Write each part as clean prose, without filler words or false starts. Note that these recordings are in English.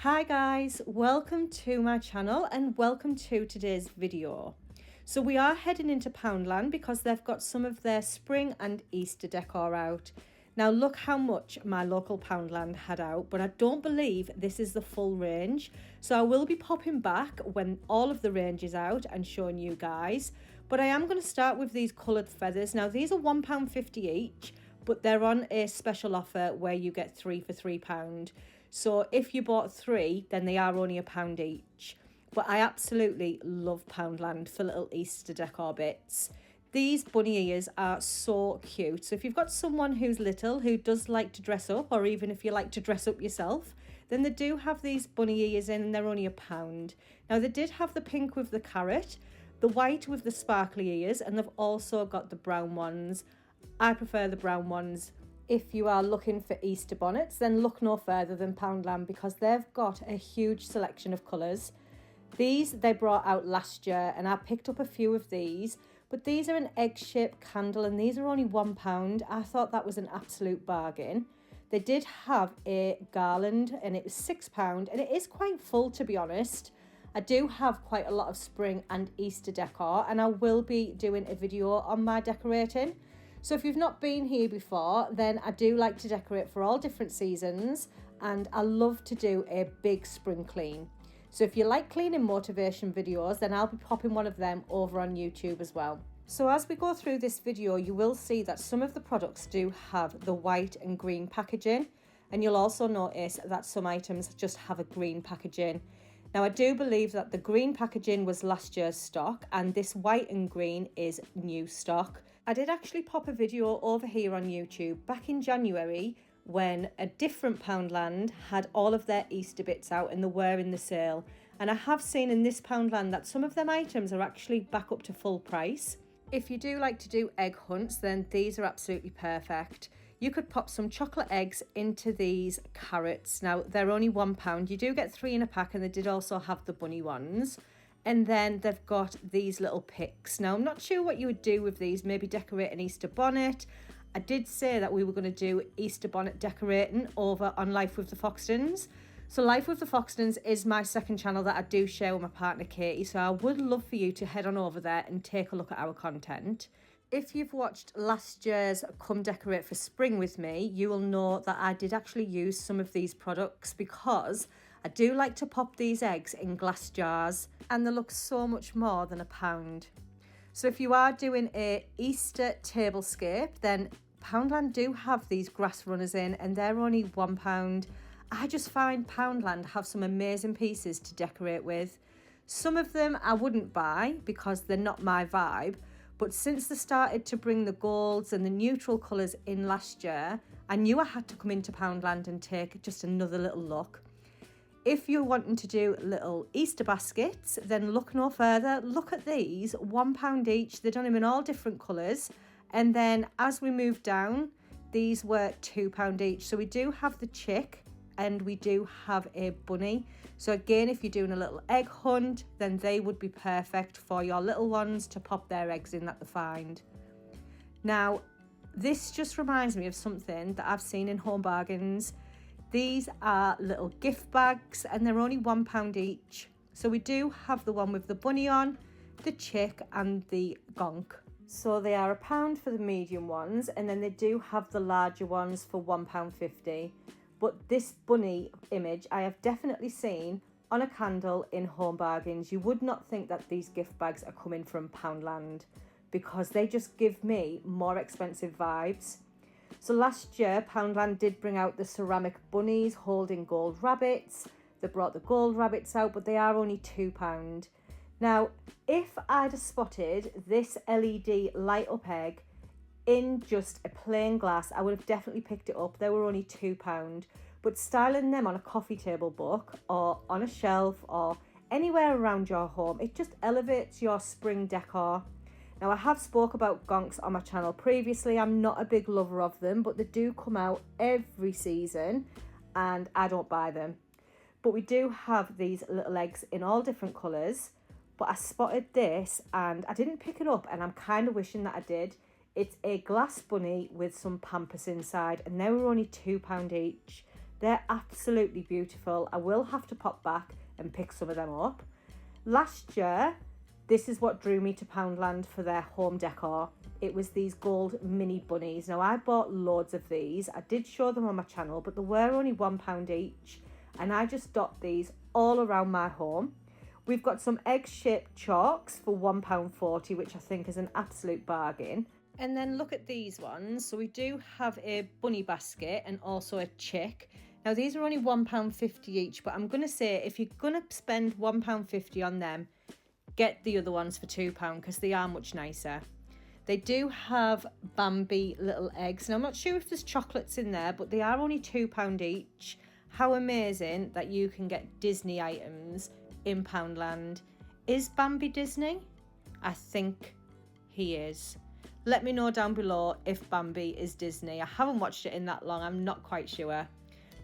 Hi guys, welcome to my channel and welcome to today's video. So we are heading into Poundland because they've got some of their spring and Easter decor out. Now look how much my local Poundland had out, but I don't believe this is the full range. So I will be popping back when all of the range is out and showing you guys. But I am going to start with these coloured feathers. Now these are £1.50 each, but they're on a special offer where you get 3 for £3. So if you bought 3, then they are only £1 each. But I absolutely love Poundland for little Easter decor bits. These bunny ears are so cute. So if you've got someone who's little who does like to dress up, or even if you like to dress up yourself, then they do have these bunny ears in and they're only £1. Now they did have the pink with the carrot, the white with the sparkly ears, and they've also got the brown ones. I prefer the brown ones. If you are looking for Easter bonnets, then look no further than Poundland because they've got a huge selection of colours. These they brought out last year and I picked up a few of these, but these are an egg-shaped candle and these are only £1. I thought that was an absolute bargain. They did have a garland and it was £6 and it is quite full, to be honest. I do have quite a lot of spring and Easter decor and I will be doing a video on my decorating. So if you've not been here before, then I do like to decorate for all different seasons and I love to do a big spring clean. So if you like cleaning motivation videos, then I'll be popping one of them over on YouTube as well. So as we go through this video, you will see that some of the products do have the white and green packaging, and you'll also notice that some items just have a green packaging. Now I do believe that the green packaging was last year's stock and this white and green is new stock. I did actually pop a video over here on YouTube back in January when a different Poundland had all of their Easter bits out and they were in the sale. And I have seen in this Poundland that some of them items are actually back up to full price. If you do like to do egg hunts, then these are absolutely perfect. You could pop some chocolate eggs into these carrots. Now they're only £1. You do get 3 in a pack and they did also have the bunny ones. And then they've got these little picks. Now I'm not sure what you would do with these, maybe decorate an Easter bonnet. I did say that we were going to do Easter bonnet decorating over on Life with the Foxtons. So Life with the Foxtons is my second channel that I do share with my partner Katie. So I would love for you to head on over there and take a look at our content. If you've watched last year's Come Decorate for Spring with me, you will know that I did actually use some of these products because I do like to pop these eggs in glass jars and they look so much more than £1. So if you are doing a Easter tablescape, then Poundland do have these grass runners in and they're only £1. I just find Poundland have some amazing pieces to decorate with. Some of them I wouldn't buy because they're not my vibe. But since they started to bring the golds and the neutral colours in last year, I knew I had to come into Poundland and take just another little look. If you're wanting to do little Easter baskets, then look no further. Look at these, £1 each. They're done in all different colours. And then as we move down, these were £2 each. So we do have the chick and we do have a bunny. So again, if you're doing a little egg hunt, then they would be perfect for your little ones to pop their eggs in that they find. Now, this just reminds me of something that I've seen in Home Bargains. These are little gift bags and they're only £1 each. So we do have the one with the bunny on, the chick and the gonk. So they are £1 for the medium ones and then they do have the larger ones for £1.50. But this bunny image I have definitely seen on a candle in Home Bargains. You would not think that these gift bags are coming from Poundland because they just give me more expensive vibes. So last year Poundland did bring out the ceramic bunnies holding gold rabbits. They brought the gold rabbits out, but they are only £2. Now, if I'd have spotted this LED light up egg in just a plain glass, I would have definitely picked it up. They were only £2. But styling them on a coffee table book or on a shelf or anywhere around your home, it just elevates your spring decor. Now I have spoke about gonks on my channel previously. I'm not a big lover of them, but they do come out every season and I don't buy them. But we do have these little eggs in all different colours. But I spotted this and I didn't pick it up and I'm kind of wishing that I did. It's a glass bunny with some Pampers inside and they were only £2 each. They're absolutely beautiful. I will have to pop back and pick some of them up. Last year, this is what drew me to Poundland for their home decor. It was these gold mini bunnies. Now, I bought loads of these. I did show them on my channel, but they were only £1 each. And I just dot these all around my home. We've got some egg-shaped chalks for £1.40, which I think is an absolute bargain. And then look at these ones. So we do have a bunny basket and also a chick. Now, these are only £1.50 each, but I'm going to say if you're going to spend £1.50 on them, get the other ones for £2 because they are much nicer. They do have Bambi little eggs. Now, I'm not sure if there's chocolates in there, but they are only £2 each. How amazing that you can get Disney items in Poundland. Is Bambi Disney? I think he is. Let me know down below if Bambi is Disney. I haven't watched it in that long. I'm not quite sure.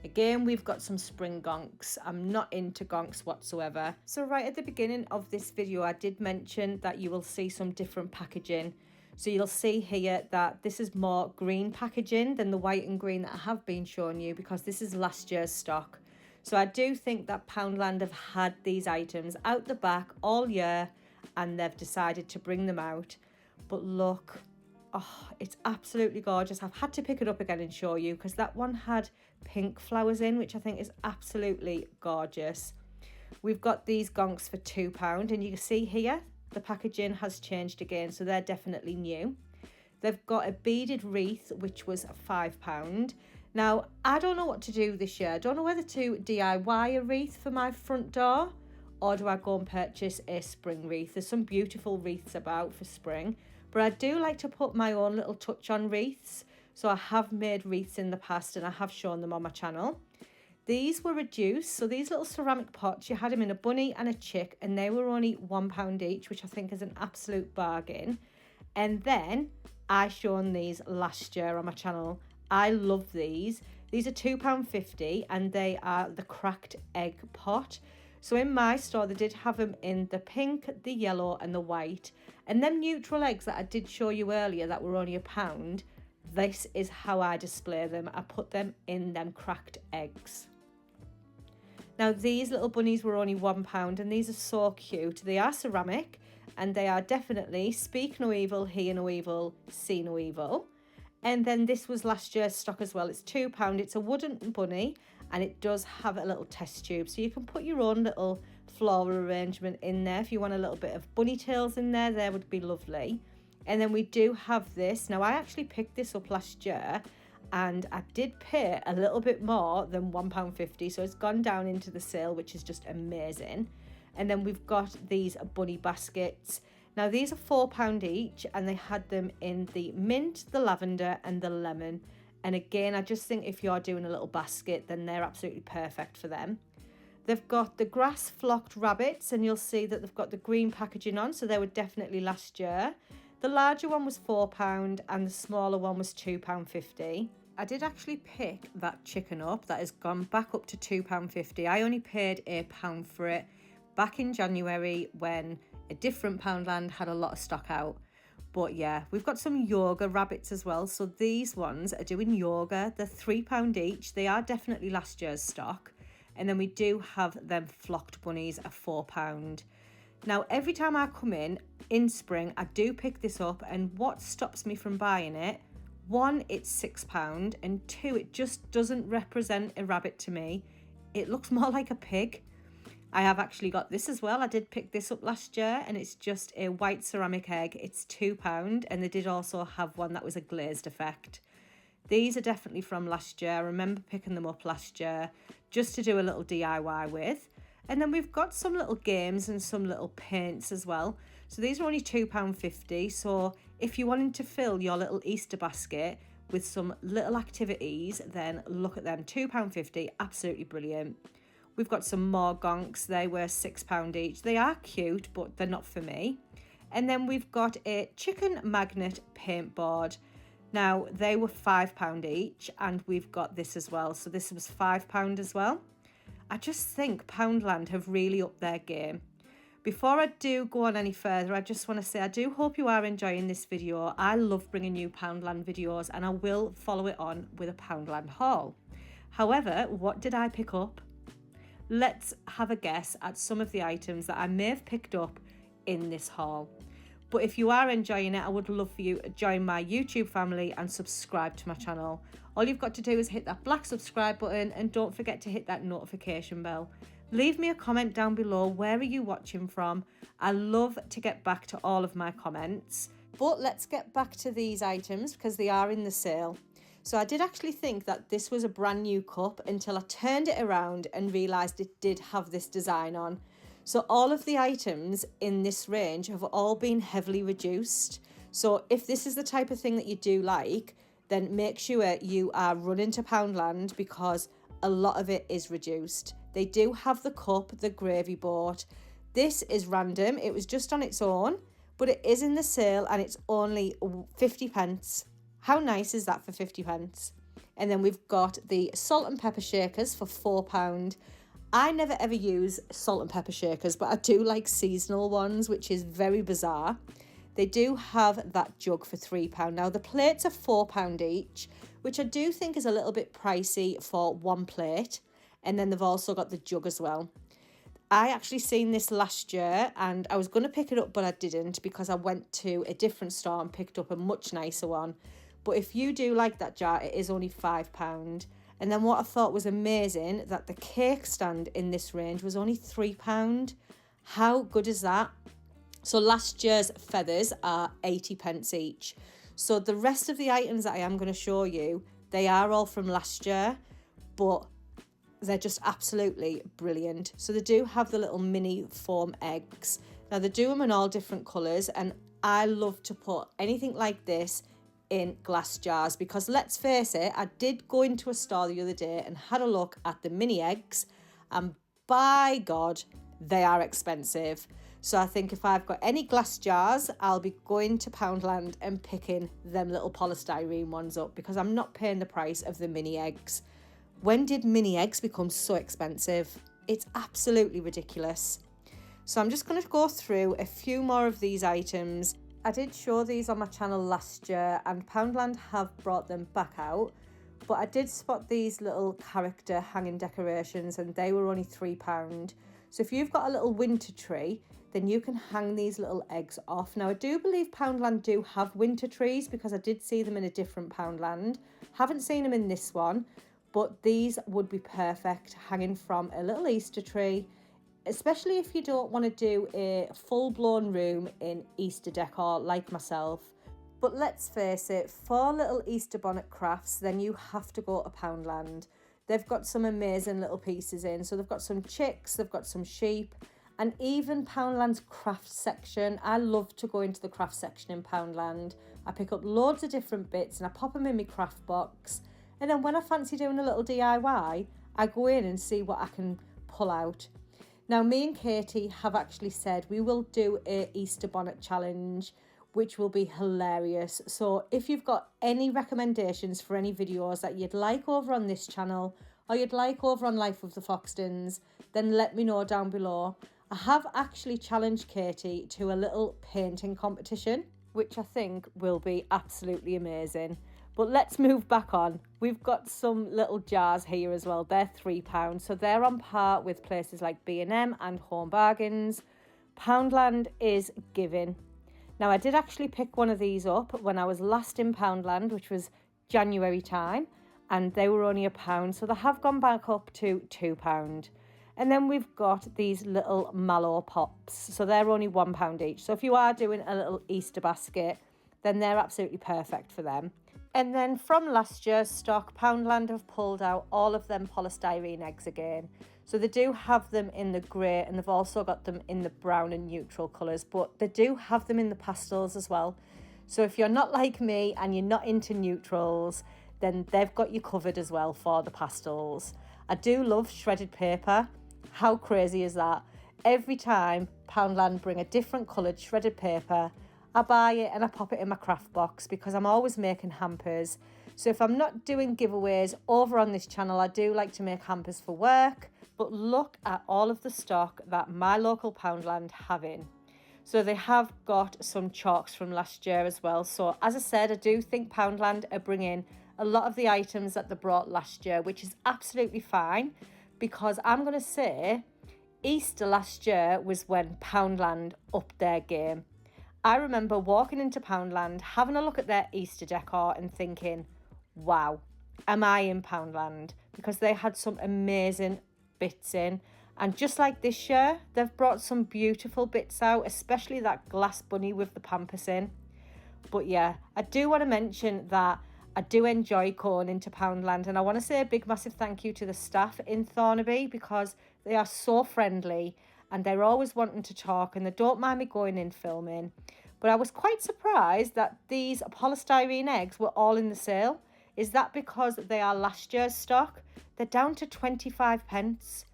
Again, we've got some spring gonks. I'm not into gonks whatsoever. So right at the beginning of this video, I did mention that you will see some different packaging. So you'll see here that this is more green packaging than the white and green that I have been showing you because this is last year's stock. So I do think that Poundland have had these items out the back all year and they've decided to bring them out. But look, oh, it's absolutely gorgeous. I've had to pick it up again and show you because that one had pink flowers in, which I think is absolutely gorgeous. We've got these gonks for £2 and you can see here the packaging has changed again, so they're definitely new. They've got a beaded wreath which was £5. Now, I don't know what to do this year. I don't know whether to DIY a wreath for my front door or do I go and purchase a spring wreath. There's some beautiful wreaths about for spring, but I do like to put my own little touch on wreaths. So I have made wreaths in the past and I have shown them on my channel. These were reduced. So these little ceramic pots, you had them in a bunny and a chick and they were only £1 each, which I think is an absolute bargain. And then I shown these last year on my channel. I love these. These are £2.50 and they are the cracked egg pot. So in my store, they did have them in the pink, the yellow and the white. And them neutral eggs that I did show you earlier that were only £1, this is how I display them. I put them in them cracked eggs. Now these little bunnies were only £1 and these are so cute. They are ceramic and they are definitely speak no evil, hear no evil, see no evil. And then this was last year's stock as well. It's £2. It's a wooden bunny and it does have a little test tube. So you can put your own little floral arrangement in there. If you want a little bit of bunny tails in there, there would be lovely. And then we do have this. Now, I actually picked this up last year and I did pay a little bit more than £1.50. So it's gone down into the sale, which is just amazing. And then we've got these bunny baskets. Now, these are £4 each and they had them in the mint, the lavender and the lemon. And again, I just think if you're doing a little basket, then they're absolutely perfect for them. They've got the grass flocked rabbits and you'll see that they've got the green packaging on. So they were definitely last year. The larger one was £4 and the smaller one was £2.50. I did actually pick that chicken up. That has gone back up to £2.50. I only paid £1 for it back in January when a different Poundland had a lot of stock out. But yeah, we've got some yoga rabbits as well. So these ones are doing yoga. They're £3 each. They are definitely last year's stock. And then we do have them flocked bunnies at £4. Now, every time I come in spring, I do pick this up. And what stops me from buying it? One, it's £6. And two, it just doesn't represent a rabbit to me. It looks more like a pig. I have actually got this as well. I did pick this up last year and it's just a white ceramic egg. It's £2 and they did also have one that was a glazed effect. These are definitely from last year. I remember picking them up last year just to do a little DIY with. And then we've got some little games and some little paints as well. So these are only £2.50. So if you wanted to fill your little Easter basket with some little activities, then look at them. £2.50, absolutely brilliant. We've got some more gonks. They were £6 each. They are cute, but they're not for me. And then we've got a chicken magnet paint board. Now, they were £5 each, and we've got this as well. So this was £5 as well. I just think Poundland have really upped their game. Before I do go on any further, I just want to say I do hope you are enjoying this video. I love bringing you Poundland videos, and I will follow it on with a Poundland haul. However, what did I pick up? Let's have a guess at some of the items that I may have picked up in this haul. But if you are enjoying it, I would love for you to join my YouTube family and subscribe to my channel. All you've got to do is hit that black subscribe button and don't forget to hit that notification bell. Leave me a comment down below. Where are you watching from? I love to get back to all of my comments. But let's get back to these items because they are in the sale. So I did actually think that this was a brand new cup until I turned it around and realised it did have this design on. So all of the items in this range have all been heavily reduced. So if this is the type of thing that you do like, then make sure you are running to Poundland because a lot of it is reduced. They do have the cup, the gravy boat. This is random. It was just on its own, but it is in the sale and it's only 50 pence. How nice is that for 50 pence? And then we've got the salt and pepper shakers for £4. I never ever use salt and pepper shakers, but I do like seasonal ones, which is very bizarre. They do have that jug for £3. Now the plates are £4 each, which I do think is a little bit pricey for one plate. And then they've also got the jug as well. I actually seen this last year and I was going to pick it up, but I didn't because I went to a different store and picked up a much nicer one. But if you do like that jar, it is only £5. And then what I thought was amazing, that the cake stand in this range was only £3. How good is that? So last year's feathers are 80 pence each. So the rest of the items that I am going to show you, they are all from last year, but they're just absolutely brilliant. So they do have the little mini foam eggs. Now they do them in all different colours, and I love to put anything like this in glass jars because let's face it, I did go into a store the other day and had a look at the mini eggs, and by God, they are expensive. So I think if I've got any glass jars, I'll be going to Poundland and picking them little polystyrene ones up because I'm not paying the price of the mini eggs. When did mini eggs become so expensive? It's absolutely ridiculous. So I'm just going to go through a few more of these items. I did show these on my channel last year and Poundland have brought them back out, but I did spot these little character hanging decorations and they were only £3. So if you've got a little winter tree, then you can hang these little eggs off. Now I do believe Poundland do have winter trees because I did see them in a different Poundland. Haven't seen them in this one, but these would be perfect hanging from a little Easter tree, especially if you don't want to do a full-blown room in Easter decor like myself. But let's face it, for little Easter bonnet crafts, then you have to go to Poundland. They've got some amazing little pieces in. So they've got some chicks, they've got some sheep, and even Poundland's craft section. I love to go into the craft section in Poundland. I pick up loads of different bits and I pop them in my craft box. And then when I fancy doing a little DIY, I go in and see what I can pull out. Now, me and Katie have actually said we will do a Easter bonnet challenge, which will be hilarious. So if you've got any recommendations for any videos that you'd like over on this channel or you'd like over on Life of the Foxtons, then let me know down below. I have actually challenged Katie to a little painting competition, which I think will be absolutely amazing. But let's move back on. We've got some little jars here as well. They're £3, so they're on par with places like B&M and Home Bargains. Poundland is giving. Now, I did actually pick one of these up when I was last in Poundland, which was January time, and they were only £1, so they have gone back up to £2. And then we've got these little mallow pops, so they're only £1 each. So if you are doing a little Easter basket, then they're absolutely perfect for them. And then from last year's stock, Poundland have pulled out all of them polystyrene eggs again. So they do have them in the grey and they've also got them in the brown and neutral colours, but they do have them in the pastels as well. So if you're not like me and you're not into neutrals, then they've got you covered as well for the pastels. I do love shredded paper. How crazy is that? Every time Poundland bring a different coloured shredded paper, I buy it and I pop it in my craft box because I'm always making hampers. So if I'm not doing giveaways over on this channel, I do like to make hampers for work. But look at all of the stock that my local Poundland have in. So they have got some chalks from last year as well. So as I said, I do think Poundland are bringing a lot of the items that they brought last year, which is absolutely fine, because I'm going to say Easter last year was when Poundland upped their game. I remember walking into Poundland, having a look at their Easter decor and thinking, wow, am I in Poundland? Because they had some amazing bits in. And just like this year, they've brought some beautiful bits out, especially that glass bunny with the Pampers in. But yeah, I do want to mention that I do enjoy going into Poundland, and I want to say a big massive thank you to the staff in Thornaby, because they are so friendly and they're always wanting to talk and they don't mind me going in filming. But I was quite surprised that these polystyrene eggs were all in the sale. Is that because they are last year's stock? They're down to 25 pence.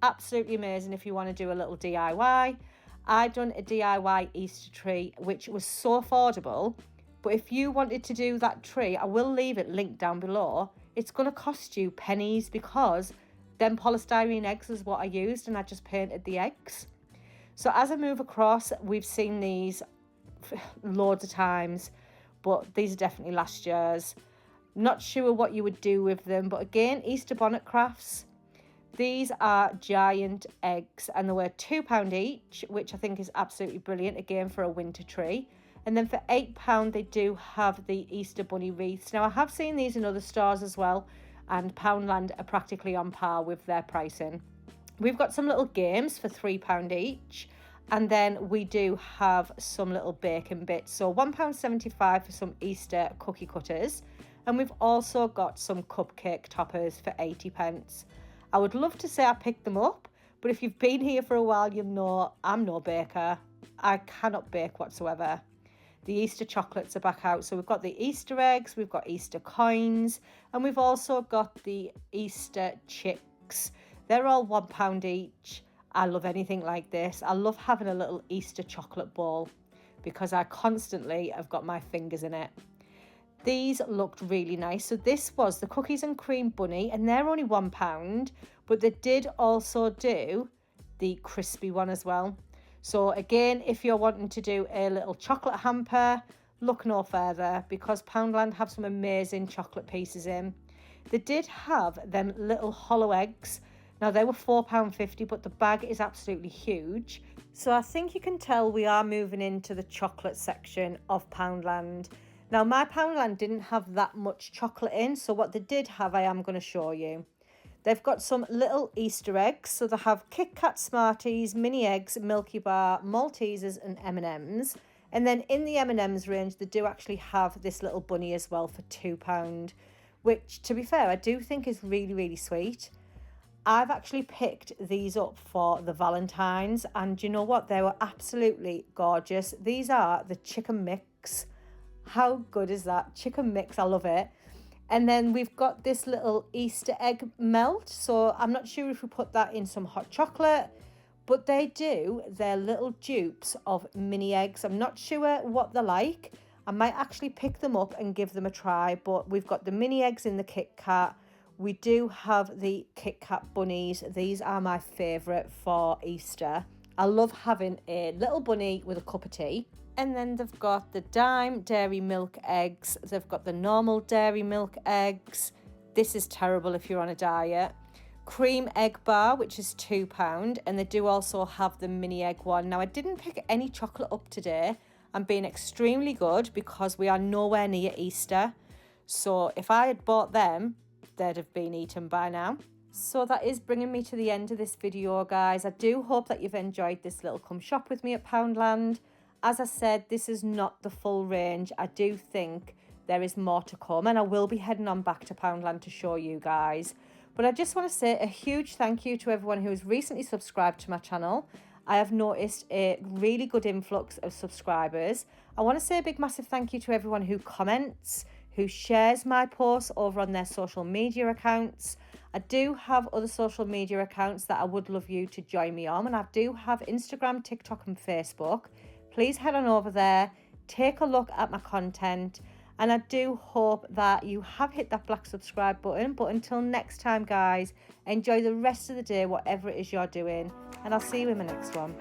Absolutely amazing if you want to do a little DIY. I've done a DIY Easter tree, which was so affordable. But if you wanted to do that tree, I will leave it linked down below. It's going to cost you pennies, because them polystyrene eggs is what I used, and I just painted the eggs. So as I move across, we've seen these loads of times, but these are definitely last year's. Not sure what you would do with them, but again, Easter bonnet crafts. These are giant eggs, and they were £2 each, which I think is absolutely brilliant, again, for a winter tree. And then for £8, they do have the Easter bunny wreaths. Now, I have seen these in other stores as well, and Poundland are practically on par with their pricing. We've got some little games for £3 each, and then we do have some little baking bits. So £1.75 for some Easter cookie cutters, and we've also got some cupcake toppers for 80p. I would love to say I picked them up, but if you've been here for a while, you'll know I'm no baker. I cannot bake whatsoever. The Easter chocolates are back out. So we've got the Easter eggs, we've got Easter coins, and we've also got the Easter chicks. They're all £1 each. I love anything like this. I love having a little Easter chocolate bowl, because I constantly have got my fingers in it. These looked really nice. So this was the cookies and cream bunny, and they're only £1, but they did also do the crispy one as well. So again, if you're wanting to do a little chocolate hamper, look no further, because Poundland have some amazing chocolate pieces in. They did have them little hollow eggs. Now they were £4.50, but the bag is absolutely huge. So I think you can tell we are moving into the chocolate section of Poundland. Now, my Poundland didn't have that much chocolate in, so what they did have, I am going to show you. They've got some little Easter eggs, so they have Kit Kat Smarties, mini eggs, Milky Bar, Maltesers and M&Ms. And then in the M&Ms range, they do actually have this little bunny as well for £2, which, to be fair, I do think is really, really sweet. I've actually picked these up for the Valentine's, and you know what? They were absolutely gorgeous. These are the chicken mix. How good is that? Chicken mix, I love it. And then we've got this little Easter egg melt. So I'm not sure if we put that in some hot chocolate, but they do. They're little dupes of mini eggs. I'm not sure what they're like. I might actually pick them up and give them a try, but we've got the mini eggs in the Kit Kat. We do have the Kit Kat bunnies. These are my favourite for Easter. I love having a little bunny with a cup of tea. And then they've got the Dime Dairy Milk eggs. They've got the normal Dairy Milk eggs. This is terrible if you're on a diet. Cream egg bar, which is £2. And they do also have the mini egg one. Now, I didn't pick any chocolate up today. I'm being extremely good because we are nowhere near Easter. So if I had bought them, they'd have been eaten by now. So that is bringing me to the end of this video, guys. I do hope that you've enjoyed this little come shop with me at Poundland. As I said, this is not the full range. I do think there is more to come, and I will be heading on back to Poundland to show you guys. But I just want to say a huge thank you to everyone who has recently subscribed to my channel. I have noticed a really good influx of subscribers. I want to say a big massive thank you to everyone who comments, who shares my posts over on their social media accounts. I do have other social media accounts that I would love you to join me on, and I do have Instagram, TikTok and Facebook. Please head on over there, take a look at my content, and I do hope that you have hit that black subscribe button. But until next time, guys, enjoy the rest of the day, whatever it is you're doing, and I'll see you in my next one.